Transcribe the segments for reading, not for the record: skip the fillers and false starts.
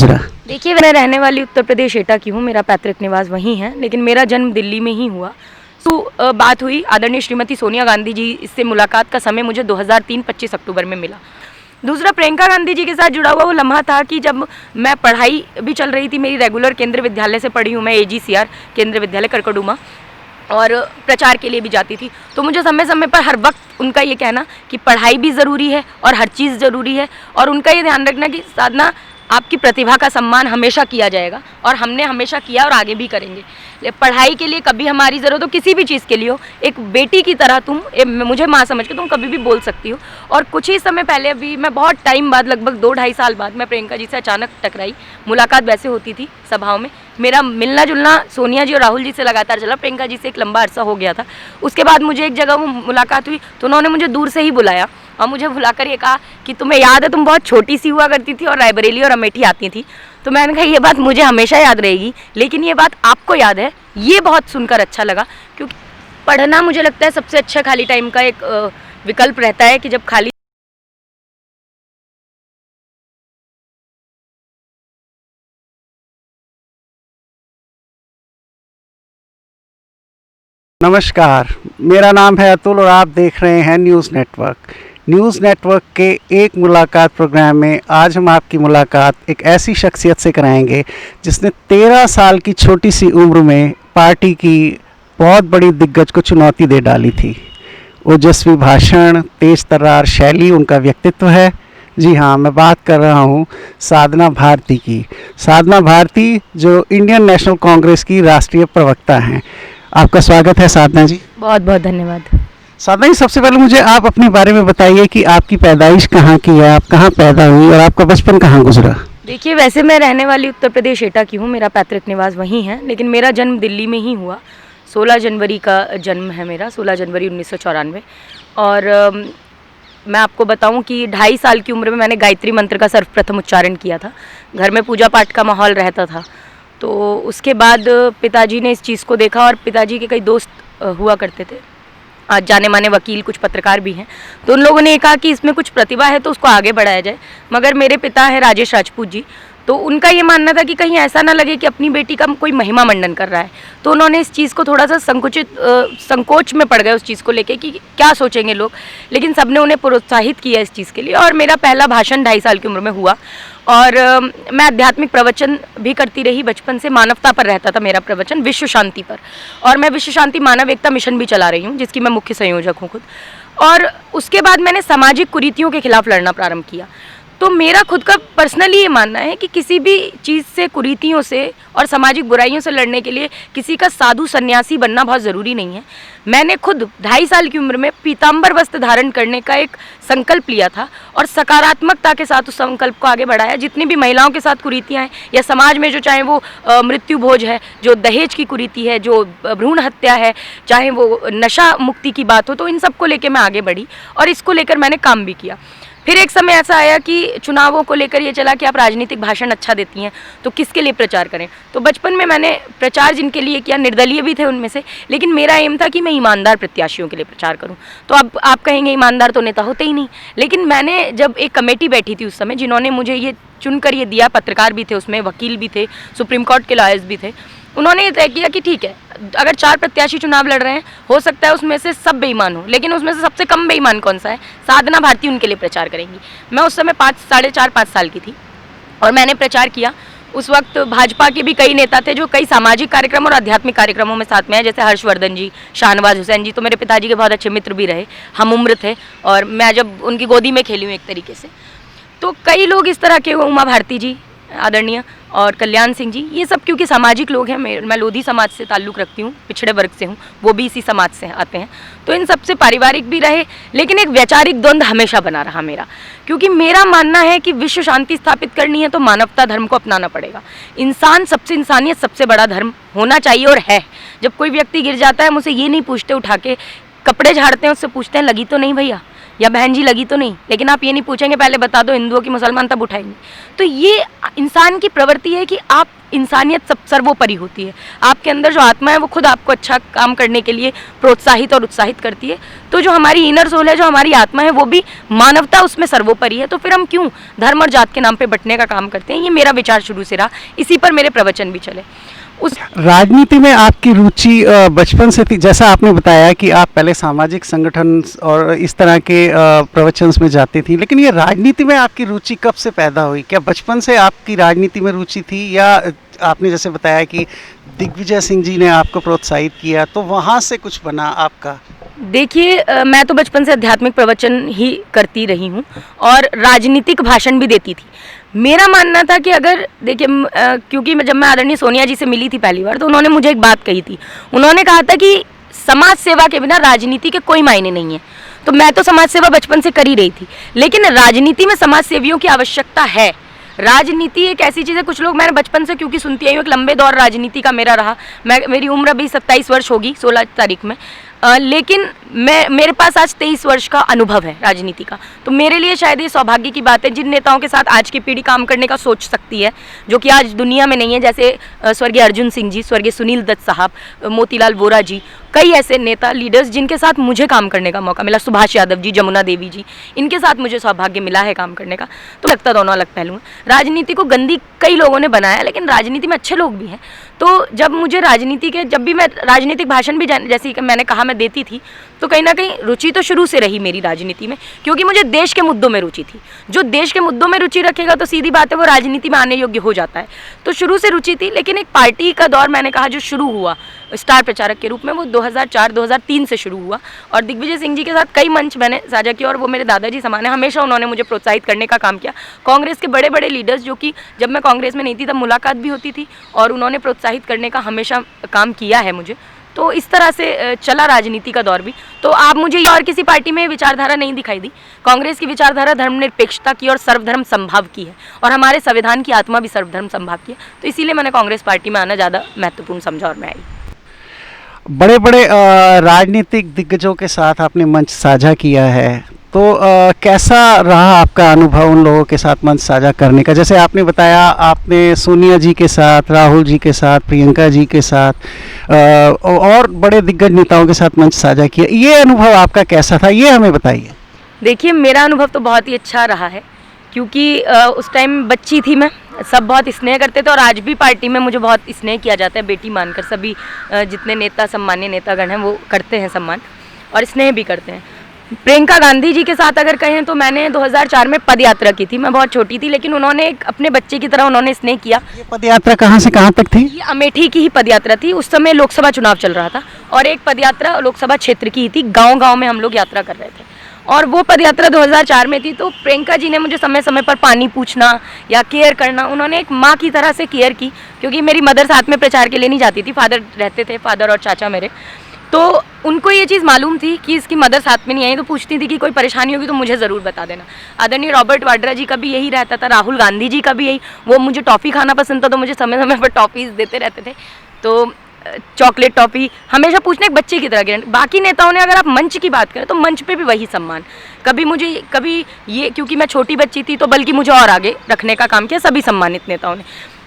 गुजरा? देखिए, मैं रहने वाली उत्तर प्रदेश एटा की हूँ, मेरा पैतृक निवास वहीं है, लेकिन मेरा जन्म दिल्ली में ही हुआ। तो बात हुई आदरणीय श्रीमती सोनिया गांधी जी, इससे मुलाकात का समय मुझे 2003 25 अक्टूबर में मिला। दूसरा, प्रियंका गांधी जी के साथ जुड़ा हुआ वो लम्हा था कि जब मैं पढ़ाई भी चल रही थी, मेरी रेगुलर केंद्र विद्यालय से पढ़ी हूँ मैं, AGCR केंद्र विद्यालय करकड़ूमा, और प्रचार के लिए भी जाती थी। तो मुझे समय समय पर हर वक्त उनका ये कहना कि पढ़ाई भी ज़रूरी है और हर चीज़ ज़रूरी है, और उनका ये ध्यान रखना कि साधना, आपकी प्रतिभा का सम्मान हमेशा किया जाएगा, और हमने हमेशा किया और आगे भी करेंगे। पढ़ाई के लिए कभी हमारी ज़रूरत हो, किसी भी चीज़ के लिए हो, एक बेटी की तरह तुम मुझे माँ समझ के तुम कभी भी बोल सकती हो। और कुछ ही समय पहले अभी मैं बहुत टाइम बाद, लगभग 2-2.5 साल बाद, मैं प्रियंका जी से अचानक टकराई। मुलाकात वैसे होती थी सभाओं में, मेरा मिलना जुलना सोनिया जी और राहुल जी से लगातार चला, प्रियंका जी से एक लंबा अरसा हो गया था। उसके बाद मुझे एक जगह वो मुलाकात हुई, तो उन्होंने मुझे दूर से ही बुलाया और मुझे बुलाकर ये कहा कि तुम्हें याद है तुम बहुत छोटी सी हुआ करती थी और रायबरेली और अमेठी आती थी। तो मैंने कहा ये बात मुझे हमेशा याद रहेगी, लेकिन ये बात आपको याद है, ये बहुत सुनकर अच्छा लगा। क्योंकि पढ़ना मुझे लगता है सबसे अच्छा खाली टाइम का एक विकल्प रहता है कि जब खाली। नमस्कार, मेरा नाम है अतुल और आप देख रहे हैं न्यूज़ नेटवर्क। न्यूज़ नेटवर्क के एक मुलाकात प्रोग्राम में आज हम आपकी मुलाकात एक ऐसी शख्सियत से कराएंगे जिसने 13 साल की छोटी सी उम्र में पार्टी की बहुत बड़ी दिग्गज को चुनौती दे डाली थी। ओजस्वी भाषण, तेज तर्रार शैली उनका व्यक्तित्व है। जी हाँ, मैं बात कर रहा हूँ साधना भारती की। साधना भारती जो इंडियन नेशनल कांग्रेस की राष्ट्रीय प्रवक्ता हैं। आपका स्वागत है साधना जी। बहुत बहुत धन्यवाद। साधना जी, सबसे पहले मुझे आप अपने बारे में बताइए कि आपकी पैदाइश कहाँ की है, आप कहाँ पैदा हुई और आपका बचपन कहाँ गुजरा? देखिए, वैसे मैं रहने वाली उत्तर प्रदेश एटा की हूँ, मेरा पैतृक निवास वहीं है, लेकिन मेरा जन्म दिल्ली में ही हुआ। 16 जनवरी का जन्म है मेरा, 16 जनवरी 1994। और मैं आपको बताऊं कि 2.5 साल की उम्र में मैंने गायत्री मंत्र का सर्वप्रथम उच्चारण किया था। घर में पूजा पाठ का माहौल रहता था। तो उसके बाद पिताजी ने इस चीज़ को देखा, और पिताजी के कई दोस्त हुआ करते थे, आज जाने माने वकील, कुछ पत्रकार भी हैं, तो उन लोगों ने कहा कि इसमें कुछ प्रतिभा है तो उसको आगे बढ़ाया जाए। मगर मेरे पिता हैं राजेश राजपूत जी, तो उनका ये मानना था कि कहीं ऐसा ना लगे कि अपनी बेटी का कोई महिमा मंडन कर रहा है। तो उन्होंने इस चीज़ को थोड़ा सा संकोच में पड़ गए उस चीज़ को लेके कि क्या सोचेंगे लोग, लेकिन सबने उन्हें प्रोत्साहित किया इस चीज़ के लिए। और मेरा पहला भाषण 2.5 साल की उम्र में हुआ। और मैं आध्यात्मिक प्रवचन भी करती रही, बचपन से मानवता पर रहता था मेरा प्रवचन, विश्व शांति पर। और मैं विश्व शांति मानव एकता मिशन भी चला रही हूँ, जिसकी मैं मुख्य संयोजक हूँ खुद। और उसके बाद मैंने सामाजिक कुरीतियों के खिलाफ लड़ना प्रारंभ किया। तो मेरा खुद का पर्सनली ये मानना है कि किसी भी चीज़ से, कुरीतियों से और सामाजिक बुराइयों से लड़ने के लिए किसी का साधु सन्यासी बनना बहुत ज़रूरी नहीं है। मैंने खुद 2.5 साल की उम्र में पीताम्बर वस्त्र धारण करने का एक संकल्प लिया था, और सकारात्मकता के साथ उस संकल्प को आगे बढ़ाया। जितनी भी महिलाओं के साथ कुरीतियाँ हैं या समाज में, जो चाहे वो मृत्यु भोज है, जो दहेज की कुरीति है, जो भ्रूण हत्या है, चाहे वो नशा मुक्ति की बात हो, तो इन सब को लेकर मैं आगे बढ़ी और इसको लेकर मैंने काम भी किया। फिर एक समय ऐसा आया कि चुनावों को लेकर ये चला कि आप राजनीतिक भाषण अच्छा देती हैं, तो किसके लिए प्रचार करें। तो बचपन में मैंने प्रचार जिनके लिए किया, निर्दलीय भी थे उनमें से, लेकिन मेरा एम था कि मैं ईमानदार प्रत्याशियों के लिए प्रचार करूं। तो अब आप कहेंगे ईमानदार तो नेता होते ही नहीं, लेकिन मैंने जब एक कमेटी बैठी थी उस समय, जिन्होंने मुझे ये चुनकर ये दिया, पत्रकार भी थे उसमें, वकील भी थे, सुप्रीम कोर्ट के लॉयर्स भी थे, उन्होंने ये तय किया कि ठीक है, अगर 4 प्रत्याशी चुनाव लड़ रहे हैं, हो सकता है उसमें से सब बेईमान हो, लेकिन उसमें से सबसे कम बेईमान कौन सा है? साधना भारती उनके लिए प्रचार करेंगी। मैं उस समय 4.5 साल की थी और मैंने प्रचार किया। उस वक्त भाजपा के भी कई नेता थे जो कई सामाजिक कार्यक्रम और आध्यात्मिक कार्यक्रमों में साथ में हैं, जैसे हर्षवर्धन जी, शाहनवाज हुसैन जी, तो मेरे पिताजी के बहुत अच्छे मित्र भी रहे, हम उम्र थे, और मैं जब उनकी गोदी में खेली हूँ एक तरीके से। तो कई लोग इस तरह के, उमा भारती जी आदरणीय, और कल्याण सिंह जी, ये सब क्योंकि सामाजिक लोग हैं। मैं लोधी समाज से ताल्लुक़ रखती हूँ, पिछड़े वर्ग से हूँ, वो भी इसी समाज से आते हैं। तो इन सब से पारिवारिक भी रहे, लेकिन एक वैचारिक द्वंद्व हमेशा बना रहा मेरा, क्योंकि मेरा मानना है कि विश्व शांति स्थापित करनी है तो मानवता धर्म को अपनाना पड़ेगा। इंसान सबसे, इंसानियत सबसे बड़ा धर्म होना चाहिए और है। जब कोई व्यक्ति गिर जाता है, मुझसे ये नहीं पूछते उठा के, कपड़े झाड़ते हैं, उससे पूछते हैं लगी तो नहीं भैया, या बहन जी लगी तो नहीं, लेकिन आप ये नहीं पूछेंगे पहले बता दो हिंदुओं की मुसलमान, तब उठाएंगे। तो ये इंसान की प्रवृत्ति है कि आप इंसानियत सब सर्वोपरि होती है, आपके अंदर जो आत्मा है वो खुद आपको अच्छा काम करने के लिए प्रोत्साहित और उत्साहित करती है। तो जो हमारी इनर सोल है, जो हमारी आत्मा है, वो भी मानवता उसमें सर्वोपरि है। तो फिर हम क्यों धर्म और जात के नाम पे बंटने का काम करते हैं? ये मेरा विचार शुरू से रहा, इसी पर मेरे प्रवचन भी चले। उस राजनीति में आपकी रुचि बचपन से थी, जैसा आपने बताया कि आप पहले सामाजिक संगठन और इस तरह के प्रवचन में जाती थी, लेकिन ये राजनीति में आपकी रुचि कब से पैदा हुई? क्या बचपन से आपकी राजनीति में रुचि थी, या आपने जैसे बताया कि दिग्विजय सिंह जी ने आपको प्रोत्साहित किया तो वहाँ से कुछ बना आपका? देखिए, मैं तो बचपन से आध्यात्मिक प्रवचन ही करती रही हूँ और राजनीतिक भाषण भी देती थी। मेरा मानना था कि अगर देखिए, क्योंकि जब मैं आदरणीय सोनिया जी से मिली थी पहली बार, तो उन्होंने मुझे एक बात कही थी। उन्होंने कहा था कि समाज सेवा के बिना राजनीति के कोई मायने नहीं है। तो मैं तो समाज सेवा बचपन से कर ही रही थी, लेकिन राजनीति में समाज सेवियों की आवश्यकता है। राजनीति एक ऐसी चीज़ है, कुछ लोग, मैंने बचपन से क्योंकि सुनती आई हूँ, एक लंबे दौर राजनीति का मेरा रहा। मेरी उम्र अभी 27 वर्ष होगी 16 तारीख में, लेकिन मेरे पास आज 23 वर्ष का अनुभव है राजनीति का। तो मेरे लिए शायद ये सौभाग्य की बात है, जिन नेताओं के साथ आज की पीढ़ी काम करने का सोच सकती है, जो कि आज दुनिया में नहीं है, जैसे स्वर्गीय अर्जुन सिंह जी, स्वर्गीय सुनील दत्त साहब, मोतीलाल वोरा जी, कई ऐसे नेता लीडर्स जिनके साथ मुझे काम करने का मौका मिला, सुभाष यादव जी, जमुना देवी जी, इनके साथ मुझे सौभाग्य मिला है काम करने का। तो लगता दोनों अलग पहलू हैं। राजनीति को गंदी कई लोगों ने बनाया, लेकिन राजनीति में अच्छे लोग भी हैं। तो जब मुझे जब भी मैं राजनीतिक भाषण भी जैसे कि मैंने कहा मैं देती थी, तो कहीं ना कहीं रुचि तो शुरू से रही मेरी राजनीति में, क्योंकि मुझे देश के मुद्दों में रुचि थी। जो देश के मुद्दों में रुचि रखेगा तो सीधी बात है वो राजनीति में आने योग्य हो जाता है। तो शुरू से रुचि थी, लेकिन एक पार्टी का दौर मैंने कहा जो शुरू हुआ स्टार प्रचारक के रूप में, वो 2004-2003 से शुरू हुआ। और दिग्विजय सिंह जी के साथ कई मंच मैंने साझा किया, और वो मेरे दादाजी समान है। हमेशा उन्होंने मुझे प्रोत्साहित करने का काम किया। कांग्रेस के बड़े बड़े लीडर्स, जो कि जब मैं कांग्रेस में नहीं थी तब मुलाकात भी होती थी, और उन्होंने प्रोत्साहित करने का हमेशा काम किया है मुझे। तो इस तरह से चला राजनीति का दौर भी। तो आप मुझे और किसी पार्टी में विचारधारा नहीं दिखाई दी। कांग्रेस की विचारधारा धर्मनिरपेक्षता की और सर्वधर्म समभाव की है, और हमारे संविधान की आत्मा भी सर्वधर्म समभाव की है। तो इसीलिए मैंने कांग्रेस पार्टी में आना ज़्यादा महत्वपूर्ण समझा और मैं आई। बड़े बड़े राजनीतिक दिग्गजों के साथ आपने मंच साझा किया है, तो कैसा रहा आपका अनुभव उन लोगों के साथ मंच साझा करने का? जैसे आपने बताया आपने सोनिया जी के साथ, राहुल जी के साथ, प्रियंका जी के साथ और बड़े दिग्गज नेताओं के साथ मंच साझा किया। ये अनुभव आपका कैसा था, ये हमें बताइए। देखिए, मेरा अनुभव तो बहुत ही अच्छा रहा है, क्योंकि उस टाइम बच्ची थी मैं, सब बहुत स्नेह करते थे, और आज भी पार्टी में मुझे बहुत स्नेह किया जाता है, बेटी मानकर। सभी जितने नेता, सम्मान्य नेतागण हैं, वो करते हैं सम्मान और स्नेह भी करते हैं। प्रियंका गांधी जी के साथ अगर कहें तो मैंने 2004 में पद यात्रा की थी। मैं बहुत छोटी थी, लेकिन उन्होंने एक अपने बच्चे की तरह उन्होंने स्नेह किया। ये पद यात्रा कहाँ से कहाँ तक थी? ये अमेठी की ही पद यात्रा थी। उस समय लोकसभा चुनाव चल रहा था, और एक पद यात्रा लोकसभा क्षेत्र की ही थी। गाँव-गाँव में हम लोग यात्रा कर रहे थे, और वो पद यात्रा 2004 में थी। तो प्रियंका जी ने मुझे समय समय पर पानी पूछना या केयर करना, उन्होंने एक माँ की तरह से केयर की, क्योंकि मेरी मदर साथ में प्रचार के लिए नहीं जाती थी, फादर रहते थे, फादर और चाचा मेरे। तो उनको ये चीज़ मालूम थी कि इसकी मदर साथ में नहीं आई, तो पूछती थी कि कोई परेशानी होगी तो मुझे ज़रूर बता देना। आदरणीय रॉबर्ट वाड्रा जी का भी यही रहता था, राहुल गांधी जी का भी यही। वो मुझे टॉफ़ी खाना पसंद था, तो मुझे समय समय पर टॉफ़ीज़ देते रहते थे। तो चॉकलेट टॉफ़ी हमेशा पूछने, एक बच्चे की तरह गिरने। बाकी नेताओं ने, अगर आप मंच की बात करें तो मंच पे भी वही सम्मान। कभी ये क्योंकि मैं छोटी बच्ची थी तो बल्कि मुझे और आगे रखने का काम किया सभी सम्मानित नेताओं ने।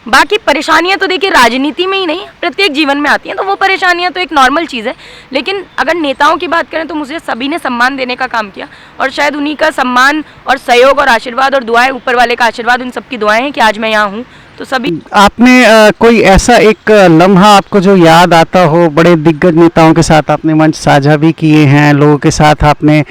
बाकी परेशानियां तो देखिए राजनीति में ही नहीं, प्रत्येक जीवन में आती हैं, तो वो परेशानियां तो एक नॉर्मल चीज़ है। लेकिन अगर नेताओं की बात करें तो मुझे सभी ने सम्मान देने का काम किया, और शायद उन्हीं का सम्मान और सहयोग और आशीर्वाद और दुआएं, ऊपर वाले का आशीर्वाद, उन सबकी दुआएं हैं कि आज मैं यहाँ हूँ। तो सभी आपने कोई ऐसा एक लम्हा आपको जो याद आता हो? बड़े दिग्गज नेताओं के साथ आपने मंच साझा भी किए हैं, लोगों के साथ आपने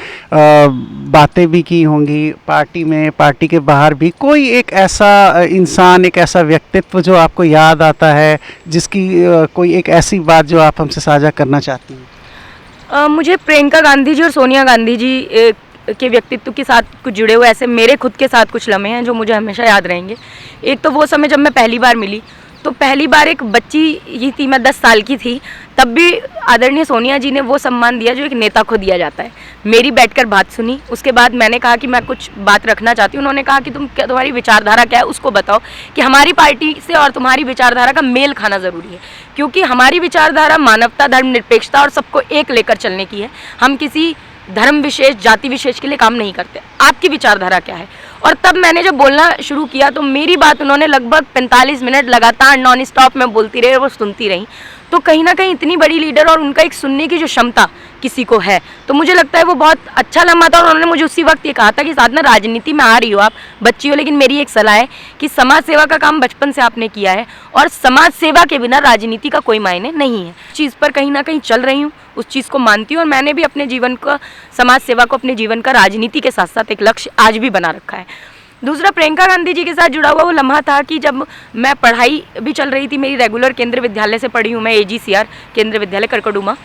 बातें भी की होंगी, पार्टी में, पार्टी के बाहर भी। कोई एक ऐसा इंसान, एक ऐसा व्यक्तित्व जो आपको याद आता है, जिसकी कोई एक ऐसी बात जो आप हमसे साझा करना चाहती हैं? मुझे प्रियंका गांधी जी और सोनिया गांधी जी के व्यक्तित्व के साथ कुछ जुड़े हुए ऐसे मेरे खुद के साथ कुछ लम्हे हैं जो मुझे हमेशा याद रहेंगे। एक तो वो समय जब मैं पहली बार मिली, तो पहली बार एक बच्ची ही थी, मैं 10 साल की थी, तब भी आदरणीय सोनिया जी ने वो सम्मान दिया जो एक नेता को दिया जाता है। मेरी बैठकर बात सुनी, उसके बाद मैंने कहा कि मैं कुछ बात रखना चाहती हूँ। उन्होंने कहा कि तुम्हारी विचारधारा क्या है, उसको बताओ, कि हमारी पार्टी से और तुम्हारी विचारधारा का मेल खाना ज़रूरी है, क्योंकि हमारी विचारधारा मानवता, धर्मनिरपेक्षता और सबको एक लेकर चलने की है। हम किसी धर्म विशेष, जाति विशेष के लिए काम नहीं करते। आपकी विचारधारा क्या है? और तब मैंने जब बोलना शुरू किया तो मेरी बात उन्होंने लगभग 45 मिनट लगातार नॉन स्टॉप में बोलती रही और वो सुनती रही। तो कहीं ना कहीं इतनी बड़ी लीडर और उनका एक सुनने की जो क्षमता किसी को है, तो मुझे लगता है वो बहुत अच्छा लम्हा था। और उन्होंने मुझे उसी वक्त ये कहा था कि साधना, राजनीति में आ रही हो, आप बच्ची हो, लेकिन मेरी एक सलाह है कि समाज सेवा का काम बचपन से आपने किया है और समाज सेवा के बिना राजनीति का कोई मायने नहीं है। चीज़ पर कहीं ना कहीं चल रही हूँ, उस चीज़ को मानती हूँ और मैंने भी अपने जीवन का, समाज सेवा को अपने जीवन का राजनीति के साथ साथ एक लक्ष्य आज भी बना रखा है। दूसरा, प्रियंका गांधी जी के साथ जुड़ा हुआ वो लम्हा था कि जब मैं पढ़ाई भी चल रही थी, मेरी रेगुलर केंद्रीय विद्यालय से पढ़ी हूँ मैं, AGCR केंद्रीय विद्यालय करकड़ूमा,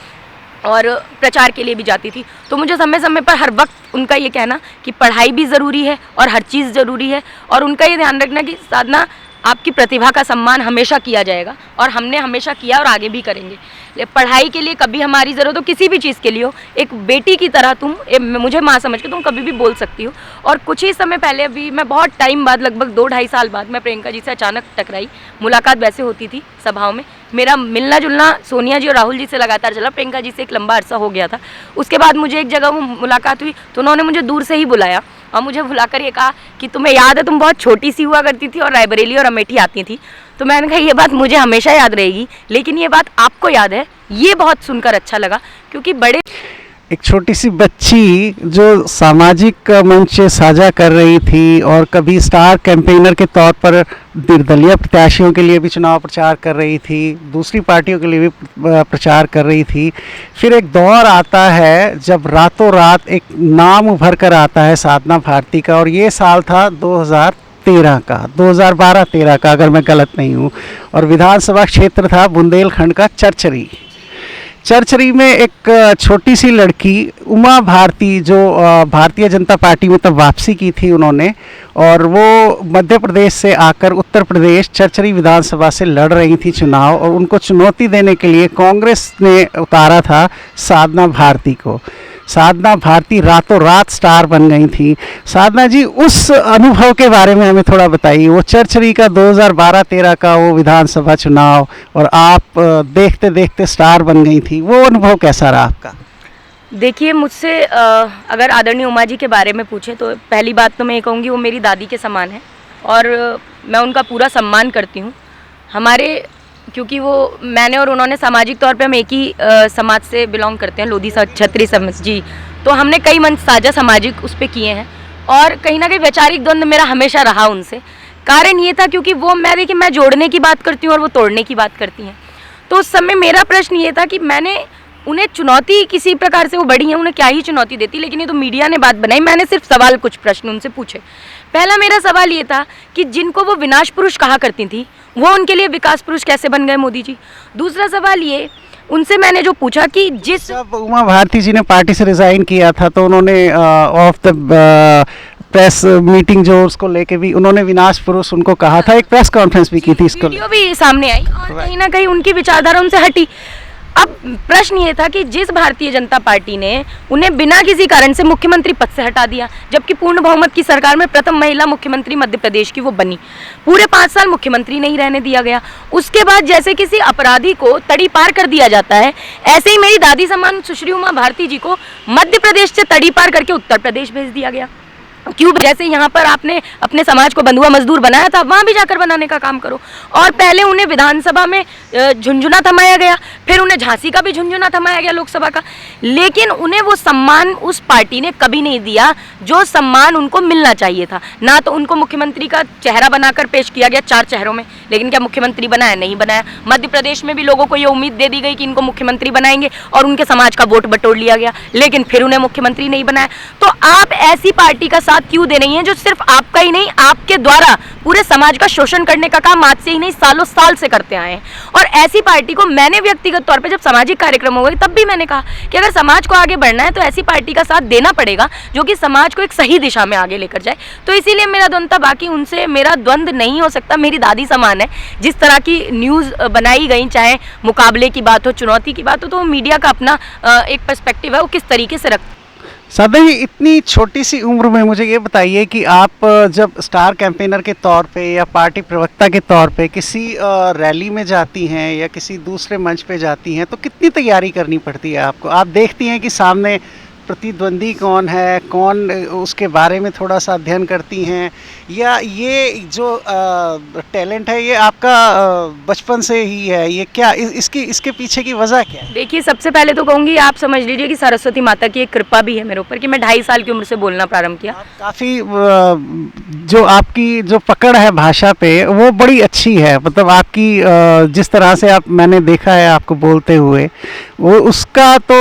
और प्रचार के लिए भी जाती थी। तो मुझे समय समय पर हर वक्त उनका ये कहना कि पढ़ाई भी ज़रूरी है और हर चीज़ ज़रूरी है, और उनका ये ध्यान रखना कि साधना, आपकी प्रतिभा का सम्मान हमेशा किया जाएगा और हमने हमेशा किया और आगे भी करेंगे। पढ़ाई के लिए कभी हमारी ज़रूरत हो, किसी भी चीज़ के लिए हो, एक बेटी की तरह तुम मुझे माँ समझ के तुम कभी भी बोल सकती हो। और कुछ ही समय पहले, अभी मैं बहुत टाइम बाद, लगभग 2-2.5 साल बाद, मैं प्रियंका जी से अचानक टकराई। मुलाकात वैसे होती थी सभाओं में, मेरा मिलना जुलना सोनिया जी और राहुल जी से लगातार चला, प्रियंका जी से एक लंबा अरसा हो गया था। उसके बाद मुझे एक जगह वो मुलाकात हुई तो उन्होंने मुझे दूर से ही बुलाया और मुझे बुलाकर ये कहा कि तुम्हें याद है, तुम बहुत छोटी सी हुआ करती थी और रायबरेली और अमेठी आती थी। तो मैंने कहा ये बात मुझे हमेशा याद रहेगी, लेकिन ये बात आपको याद है, ये बहुत सुनकर अच्छा लगा। क्योंकि बड़े, एक छोटी सी बच्ची जो सामाजिक मंच से साझा कर रही थी और कभी स्टार कैंपेनर के तौर पर निर्दलीय प्रत्याशियों के लिए भी चुनाव प्रचार कर रही थी, दूसरी पार्टियों के लिए भी प्रचार कर रही थी। फिर एक दौर आता है जब रातों रात एक नाम उभर कर आता है साधना भारती का, और ये साल था 2013 का, 2012-13 का अगर मैं गलत नहीं हूँ, और विधानसभा क्षेत्र था बुंदेलखंड का चरचरी। चरचरी में एक छोटी सी लड़की उमा भारती, जो भारतीय जनता पार्टी में तब वापसी की थी उन्होंने, और वो मध्य प्रदेश से आकर उत्तर प्रदेश चरचरी विधानसभा से लड़ रही थी चुनाव, और उनको चुनौती देने के लिए कांग्रेस ने उतारा था साधना भारती को। साधना भारती रातों रात स्टार बन गई थी। साधना जी, उस अनुभव के बारे में हमें थोड़ा बताइए, वो चरचरी का 2012-13 का वो विधानसभा चुनाव, और आप देखते देखते स्टार बन गई थी, वो अनुभव कैसा रहा आपका? देखिए, मुझसे अगर आदरणीय उमा जी के बारे में पूछे तो पहली बात तो मैं ये कहूँगी वो मेरी दादी के समान है और मैं उनका पूरा सम्मान करती हूँ। हमारे, क्योंकि वो, मैंने और उन्होंने सामाजिक तौर पे हम एक ही समाज से बिलोंग करते हैं, लोधी क्षत्रिय समाज जी, तो हमने कई मंच साझा सामाजिक उस पर किए हैं और कहीं ना कहीं वैचारिक द्वंद्व मेरा हमेशा रहा उनसे। कारण ये था क्योंकि वो, मैं जोड़ने की बात करती हूँ और वो तोड़ने की बात करती हैं। तो उस समय मेरा प्रश्न ये था कि मैंने उन्हें चुनौती, किसी प्रकार से वो बड़ी हैं, उन्हें क्या ही चुनौती देती, लेकिन ये तो मीडिया ने बात बनाई। मैंने सिर्फ सवाल, कुछ प्रश्न उनसे पूछे। पहला मेरा सवाल ये था कि जिनको वो विनाश पुरुष कहा करती थी, वो उनके लिए विकास पुरुष कैसे बन गए मोदी जी। दूसरा सवाल ये, उनसे मैंने जो पूछा कि जब उमा भारती जी ने पार्टी से रिजाइन किया था तो उन्होंने ऑफ द प्रेस मीटिंग जो उसको लेके भी उन्होंने विनाश पुरुष उनको कहा था, एक प्रेस कॉन्फ्रेंस भी की थी, इसको वीडियो भी सामने आई और कहीं ना कहीं उनकी विचारधारा उनसे हटी। अब प्रश्न ये था कि जिस भारतीय जनता पार्टी ने उन्हें बिना किसी कारण से मुख्यमंत्री पद से हटा दिया, जबकि पूर्ण बहुमत की सरकार में प्रथम महिला मुख्यमंत्री मध्य प्रदेश की वो बनी, पूरे 5 साल मुख्यमंत्री नहीं रहने दिया गया। उसके बाद जैसे किसी अपराधी को तड़ी पार कर दिया जाता है, ऐसे ही मेरी दादी समान सुश्री उमा भारती जी को मध्य प्रदेश से तड़ी पार करके उत्तर प्रदेश भेज दिया गया। क्यों? जैसे यहाँ पर आपने अपने समाज को बंधुआ मजदूर बनाया था, वहाँ भी जाकर बनाने का काम करो। और पहले उन्हें विधानसभा में झुंझुना थमाया गया, फिर उन्हें झांसी का भी झुंझुना थमाया गया लोकसभा का, लेकिन उन्हें वो सम्मान उस पार्टी ने कभी नहीं दिया जो सम्मान उनको मिलना चाहिए था। ना तो उनको मुख्यमंत्री का चेहरा बनाकर पेश किया गया 4 चेहरों में, लेकिन क्या मुख्यमंत्री बनाया? नहीं बनाया। मध्य प्रदेश में भी लोगों को ये उम्मीद दे दी गई कि इनको मुख्यमंत्री बनाएंगे और उनके समाज का वोट बटोर लिया गया, लेकिन फिर उन्हें मुख्यमंत्री नहीं बनाया। तो आप ऐसी पार्टी का साथ क्यों दे रही हैं जो सिर्फ आपका ही नहीं, आपके द्वारा पूरे समाज का शोषण करने का काम आज से ही नहीं, सालों साल से करते आए हैं। और ऐसी पार्टी को मैंने व्यक्तिगत तौर पे, जब सामाजिक कार्यक्रम हो गए तब भी मैंने कहा कि अगर समाज को आगे बढ़ना है तो ऐसी पार्टी का साथ देना पड़ेगा जो कि समाज को एक सही दिशा में आगे लेकर जाए। तो इसीलिए मेरा द्वंद था, बाकी उनसे मेरा द्वंद नहीं हो सकता। मेरी दादी समान है। जिस तरह की न्यूज़ बनाई गई, चाहे मुकाबले की बात हो, चुनौती की बात हो, तो मीडिया का अपना एक पर्सपेक्टिव है, वो किस तरीके से रखता। साधना जी, इतनी छोटी सी उम्र में मुझे ये बताइए कि आप जब स्टार कैंपेनर के तौर पे या पार्टी प्रवक्ता के तौर पे किसी रैली में जाती हैं या किसी दूसरे मंच पे जाती हैं तो कितनी तैयारी करनी पड़ती है आपको? आप देखती हैं कि सामने प्रतिद्वंदी कौन है, कौन उसके बारे में थोड़ा सा अध्ययन करती हैं, या ये जो टैलेंट है ये आपका बचपन से ही है, ये क्या इसके पीछे की वजह क्या है? देखिए, सबसे पहले तो कहूँगी आप समझ लीजिए कि सरस्वती माता की एक कृपा भी है मेरे ऊपर कि मैं 2.5 साल की उम्र से बोलना प्रारंभ किया। आप काफ़ी जो आपकी जो पकड़ है भाषा पे वो बड़ी अच्छी है, मतलब आपकी जिस तरह से आप मैंने देखा है आपको बोलते हुए, वो उसका तो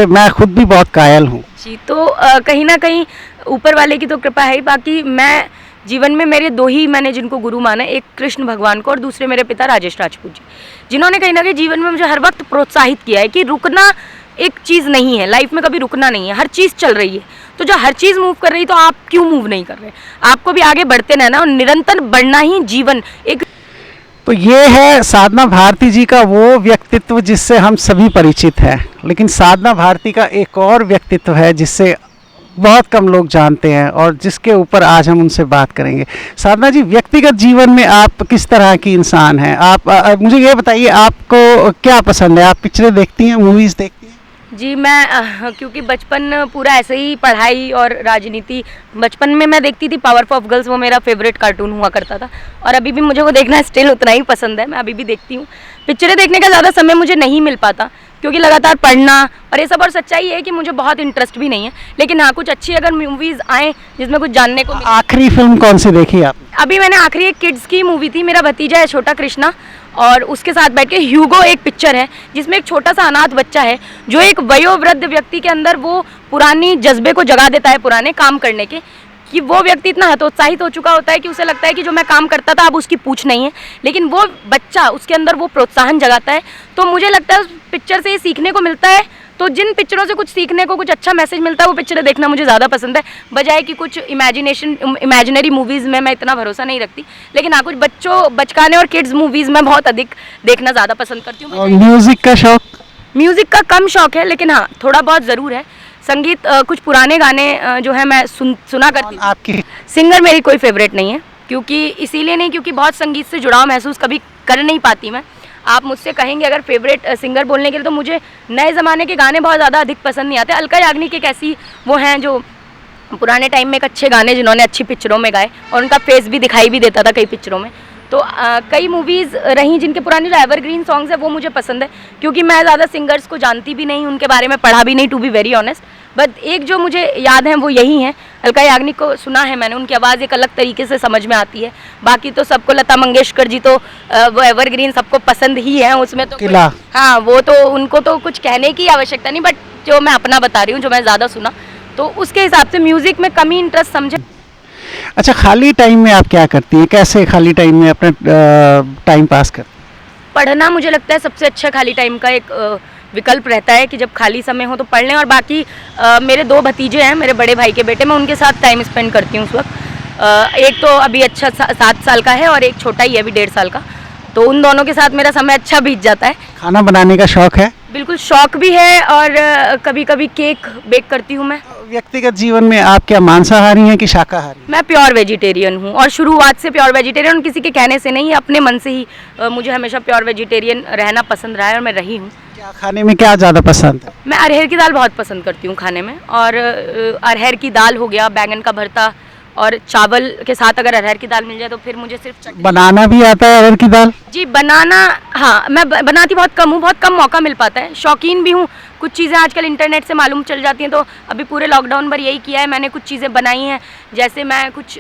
मैं खुद भी बहुत कायल हूँ। जी, तो कहीं ना कहीं ऊपर वाले की तो कृपा है ही। बाकी मैं जीवन में मेरे 2 ही मैंने जिनको गुरु माना है, एक कृष्ण भगवान को और दूसरे मेरे पिता राजेश राजपूत जी, जिन्होंने कहीं ना कहीं जीवन में मुझे हर वक्त प्रोत्साहित किया है कि रुकना एक चीज़ नहीं है, लाइफ में कभी रुकना नहीं है, हर चीज़ चल रही है। तो जो हर चीज़ मूव कर रही है तो आप क्यों मूव नहीं कर रहे? आपको भी आगे बढ़ते रहना और निरंतर बढ़ना ही जीवन एक। तो ये है साधना भारती जी का वो व्यक्तित्व जिससे हम सभी परिचित हैं, लेकिन साधना भारती का एक और व्यक्तित्व है जिससे बहुत कम लोग जानते हैं और जिसके ऊपर आज हम उनसे बात करेंगे। साधना जी, व्यक्तिगत जीवन में आप किस तरह की इंसान हैं? आप मुझे ये बताइए, आपको क्या पसंद है? आप पिक्चरें देखती हैं, मूवीज़ देखती हैं? जी, मैं क्योंकि बचपन पूरा ऐसे ही पढ़ाई और राजनीति, बचपन में मैं देखती थी पावर ऑफ गर्ल्स, वो मेरा फेवरेट कार्टून हुआ करता था और अभी भी मुझे वो देखना स्टिल उतना ही पसंद है, मैं अभी भी देखती हूँ। पिक्चरें देखने का ज़्यादा समय मुझे नहीं मिल पाता क्योंकि लगातार पढ़ना और ये सब, और सच्चाई है कि मुझे बहुत इंटरेस्ट भी नहीं है, लेकिन हाँ कुछ अच्छी अगर मूवीज़ आएँ जिसमें कुछ जानने को मिले। आखिरी फिल्म कौन सी देखी आप? अभी मैंने आखिरी एक किड्स की मूवी थी, मेरा भतीजा है छोटा कृष्णा, और उसके साथ बैठ के ह्यूगो एक पिक्चर है जिसमें एक छोटा सा अनाथ बच्चा है जो एक वयोवृद्ध व्यक्ति के अंदर वो पुरानी जज्बे को जगा देता है पुराने काम करने के, कि वो व्यक्ति इतना हतोत्साहित हो चुका होता है कि उसे लगता है कि जो मैं काम करता था अब उसकी पूछ नहीं है, लेकिन वो बच्चा उसके अंदर वो प्रोत्साहन जगाता है। तो मुझे लगता है उस पिक्चर से ये सीखने को मिलता है। तो जिन पिक्चरों से कुछ सीखने को, कुछ अच्छा मैसेज मिलता है, वो पिक्चरें देखना मुझे ज़्यादा पसंद है, बजाय कि कुछ इमेजिनरी मूवीज़ में मैं इतना भरोसा नहीं रखती। लेकिन हाँ, कुछ बचकाने और किड्स मूवीज़ में बहुत अधिक देखना ज़्यादा पसंद करती हूँ। और म्यूज़िक का शौक? म्यूज़िक का कम शौक है, लेकिन हाँ थोड़ा बहुत ज़रूर है। संगीत, कुछ पुराने गाने जो है मैं सुना करती हूँ। आपकी सिंगर मेरी कोई फेवरेट नहीं है, क्योंकि इसीलिए नहीं क्योंकि बहुत संगीत से जुड़ाव महसूस कभी कर नहीं पाती मैं। आप मुझसे कहेंगे अगर फेवरेट सिंगर बोलने के लिए, तो मुझे नए ज़माने के गाने बहुत ज़्यादा अधिक पसंद नहीं आते। अलका याग्निक एक ऐसी वो हैं जो पुराने टाइम में एक अच्छे गाने जिन्होंने अच्छी पिक्चरों में गाए और उनका फेस भी दिखाई भी देता था कई पिक्चरों में। तो कई मूवीज़ रहीं जिनके पुराने जो एवरग्रीन सॉन्ग्स है वो मुझे पसंद है, क्योंकि मैं ज़्यादा सिंगर्स को जानती भी नहीं, उनके बारे में पढ़ा भी नहीं, to be very honest. But एक जो मुझे याद है वो यही है, अलका याग्निक को सुना है मैंने, उनकी आवाज़ एक अलग तरीके से समझ में आती है। बाकी तो सबको, लता मंगेशकर जी तो वो एवरग्रीन सबको पसंद ही है, उसमें तो किला। हाँ, वो तो उनको तो कुछ कहने की आवश्यकता नहीं। बट जो मैं अपना बता रही हूँ, जो मैं ज़्यादा सुना, तो उसके हिसाब से म्यूज़िक में कम ही इंटरेस्ट समझे। अच्छा, खाली टाइम में आप क्या करती हैं? कैसे खाली टाइम में अपना टाइम पास करती हैं? पढ़ना मुझे लगता है सबसे अच्छा खाली टाइम का एक विकल्प रहता है कि जब खाली समय हो तो पढ़ लें। और बाकी मेरे 2 भतीजे हैं, मेरे बड़े भाई के बेटे, मैं उनके साथ टाइम स्पेंड करती हूँ उस वक्त। एक तो अभी अच्छा 7 साल का है और एक छोटा ही है अभी 1.5 साल का, तो उन दोनों के साथ मेरा समय अच्छा बीत जाता है। खाना बनाने का शौक है? बिल्कुल शौक भी है, और कभी कभी केक बेक करती हूँ मैं। व्यक्तिगत जीवन में आप क्या मांसाहारी हैं कि शाकाहारी? मैं प्योर वेजिटेरियन हूँ, और शुरुआत से प्योर वेजिटेरियन, किसी के कहने से नहीं, अपने मन से ही मुझे हमेशा प्योर वेजिटेरियन रहना पसंद रहा है और मैं रही हूँ। क्या खाने में क्या ज़्यादा पसंद है? मैं अरहर की दाल बहुत पसंद करती हूँ खाने में, और अरहर की दाल हो गया, बैंगन का भरता, और चावल के साथ अगर अरहर की दाल मिल जाए तो फिर मुझे सिर्फ चटनी। बनाना भी आता है अरहर की दाल? जी, बनाना, हाँ मैं बनाती बहुत कम हूँ, बहुत कम मौका मिल पाता है। शौकीन भी हूँ, कुछ चीज़ें आजकल इंटरनेट से मालूम चल जाती हैं, तो अभी पूरे लॉकडाउन पर यही किया है मैंने, कुछ चीज़ें बनाई हैं। जैसे मैं कुछ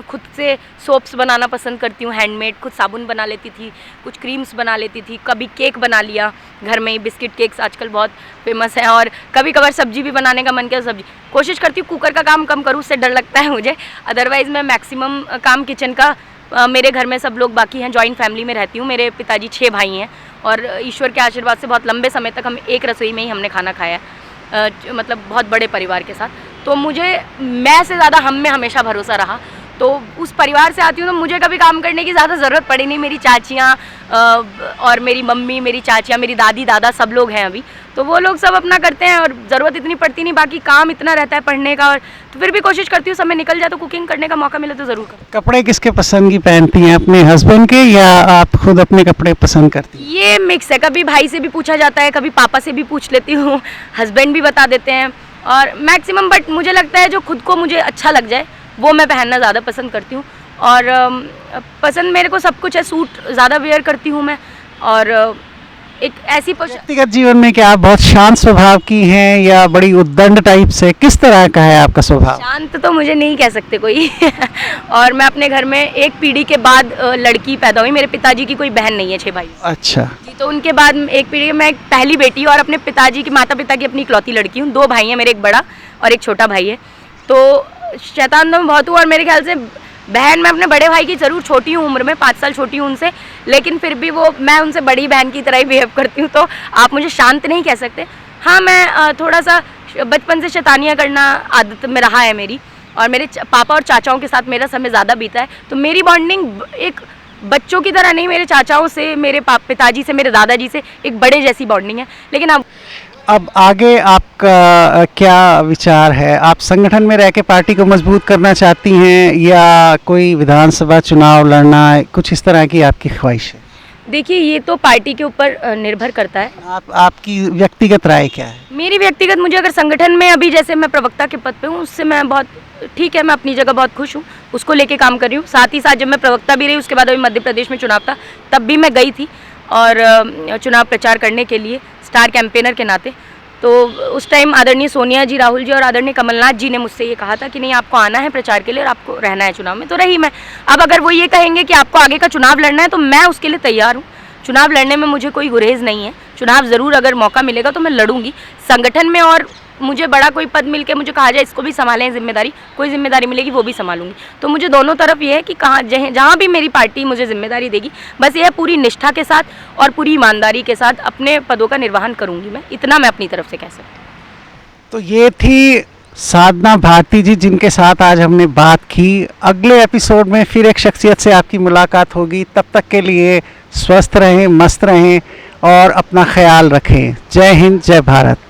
खुद से सोप्स बनाना पसंद करती हूँ, हैंडमेड, खुद साबुन बना लेती थी, कुछ क्रीम्स बना लेती थी, कभी केक बना लिया घर में ही, बिस्किट केक्स आजकल बहुत फेमस हैं, और कभी कभार सब्जी भी बनाने का मन किया, सब्जी कोशिश करती हूँ कुकर का काम कम करूँ, उससे डर लगता है मुझे। अदरवाइज़ मैं मैक्सिमम काम किचन का, मेरे घर में सब लोग बाकी हैं, जॉइंट फैमिली में रहती हूँ, मेरे पिताजी 6 भाई हैं, और ईश्वर के आशीर्वाद से बहुत लंबे समय तक हम एक रसोई में ही हमने खाना खाया है, मतलब बहुत बड़े परिवार के साथ। तो मुझे मैं से ज़्यादा हम में हमेशा भरोसा रहा, तो उस परिवार से आती हूँ, तो मुझे कभी काम करने की ज़्यादा ज़रूरत पड़ी नहीं। मेरी चाचियाँ और मेरी मम्मी, मेरी चाचियाँ, मेरी दादी दादा सब लोग हैं अभी, तो वो लोग सब अपना करते हैं और ज़रूरत इतनी पड़ती नहीं। बाकी काम इतना रहता है पढ़ने का, और तो फिर भी कोशिश करती हूँ समय निकल जाए तो कुकिंग करने का मौका मिले तो ज़रूर करूँ। कपड़े किसके पसंद की पहनती हैं, अपने हस्बैंड के या आप खुद अपने कपड़े पसंद करती हैं? ये मिक्स है, कभी भाई से भी पूछा जाता है, कभी पापा से भी पूछ लेती हूँ, हस्बैंड भी बता देते हैं। और मैक्सिमम, बट मुझे लगता है जो खुद को मुझे अच्छा लग जाए वो मैं पहनना ज़्यादा पसंद करती हूँ। और पसंद मेरे को सब कुछ है, सूट ज़्यादा वेयर करती हूँ मैं। और एक ऐसी व्यक्तिगत जीवन में क्या आप बहुत शांत स्वभाव की हैं या बड़ी उद्दंड टाइप से, किस तरह का है आपका स्वभाव? शांत तो मुझे नहीं कह सकते कोई और मैं अपने घर में एक पीढ़ी के बाद लड़की पैदा हुई। मेरे पिताजी की कोई बहन नहीं है, 6 भाई। अच्छा जी, तो उनके बाद एक पीढ़ी में एक पहली बेटी और अपने पिताजी की, माता पिता की अपनी इकलौती लड़की हूँ। 2 भाई हैं मेरे, एक बड़ा और एक छोटा भाई है। तो शैतान तो मैं बहुत हूँ, और मेरे ख्याल से बहन मैं अपने बड़े भाई की ज़रूर छोटी हूँ उम्र में, 5 साल छोटी हूँ उनसे, लेकिन फिर भी वो मैं उनसे बड़ी बहन की तरह ही बिहेव करती हूँ। तो आप मुझे शांत नहीं कह सकते। हाँ, मैं थोड़ा सा बचपन से शैतानियाँ करना आदत में रहा है मेरी, और मेरे पापा और चाचाओं के साथ मेरा समय ज़्यादा बीता है। तो मेरी बॉन्डिंग एक बच्चों की तरह नहीं, मेरे चाचाओं से, मेरे पिताजी से, मेरे दादाजी से एक बड़े जैसी बॉन्डिंग है। लेकिन अब आगे आपका क्या विचार है? आप संगठन में रह के पार्टी को मजबूत करना चाहती हैं या कोई विधानसभा चुनाव लड़ना, कुछ इस तरह की आपकी ख्वाहिश है? देखिए, ये तो पार्टी के ऊपर निर्भर करता है। आपकी व्यक्तिगत राय क्या है? मेरी व्यक्तिगत, मुझे अगर संगठन में अभी जैसे मैं प्रवक्ता के पद पे हूँ, उससे मैं बहुत ठीक है, मैं अपनी जगह बहुत खुश हूँ, उसको लेके काम कर रही हूँ। साथ ही साथ जब मैं प्रवक्ता भी रही, उसके बाद अभी मध्य प्रदेश में चुनाव था, तब भी मैं गई थी और चुनाव प्रचार करने के लिए स्टार कैंपेनर के नाते। तो उस टाइम आदरणीय सोनिया जी, राहुल जी और आदरणीय कमलनाथ जी ने मुझसे ये कहा था कि नहीं, आपको आना है प्रचार के लिए और आपको रहना है चुनाव में। तो रही मैं। अब अगर वो ये कहेंगे कि आपको आगे का चुनाव लड़ना है, तो मैं उसके लिए तैयार हूँ। चुनाव लड़ने में मुझे कोई गुरेज नहीं है। चुनाव ज़रूर अगर मौका मिलेगा तो मैं लड़ूंगी संगठन में, और मुझे बड़ा कोई पद मिल के मुझे कहा जाए इसको भी संभालें, जिम्मेदारी, कोई जिम्मेदारी मिलेगी वो भी संभालूंगी। तो मुझे दोनों तरफ ये है कि कहाँ जहाँ भी मेरी पार्टी मुझे जिम्मेदारी देगी, बस ये है पूरी निष्ठा के साथ और पूरी ईमानदारी के साथ अपने पदों का निर्वहन करूँगी मैं। इतना मैं अपनी तरफ से कह सकती हूँ। तो ये थी साधना भारती जी, जिनके साथ आज हमने बात की। अगले एपिसोड में फिर एक शख्सियत से आपकी मुलाकात होगी। तब तक के लिए स्वस्थ रहें, मस्त रहें और अपना ख्याल रखें। जय हिंद, जय भारत।